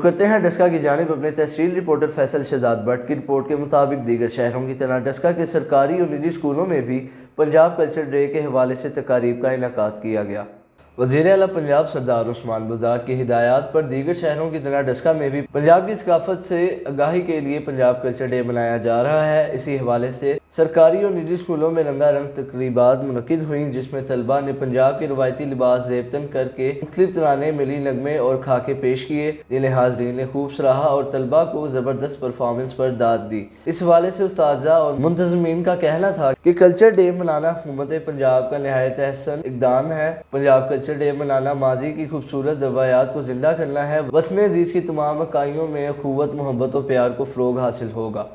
करते हैं डस्का की जानिब अपने तहसील रिपोर्टर फैसल शहजाद भट्ट की रिपोर्ट के मुताबिक दीगर शहरों की तरह डस्का के सरकारी और निजी स्कूलों में भी पंजाब कल्चर डे के हवाले से तकारीब का इनेकाद किया गया। वज़ीर आला पंजाब सरदार उस्मान बुज़दार की हिदायत पर दीगर शहरों की तरह डस्का में भी पंजाब की सकाफत से आगाही के लिए पंजाब कल्चर डे मनाया जा रहा है। इसी हवाले से सरकारी और निजी स्कूलों में रंगारंग तकरीबात मुनक़िद हुई, जिसमें तलबा ने पंजाब के रवायती लिबास ज़ेबतन करके मुख्तलिफ तराने, मिली नगमे और खाके पेश किए, जिन्हें हाज़रीन ने खूब सराहा और तलबा को ज़बरदस्त परफॉर्मेंस पर दाद दी। इस हवाले से उस्ताज़ा और मुंतज़मीन का कहना था कि कल्चर डे मनाना हुकूमत पंजाब का निहायत अहसन इक़दाम है। पंजाब कल्चर डे मनाना माजी की खूबसूरत रवायात को जिंदा करना है। वतन अज़ीज़ की तमाम इकाइयों में अख़ुव्वत, मोहब्बत और प्यार को फ़रोग़ हासिल होगा।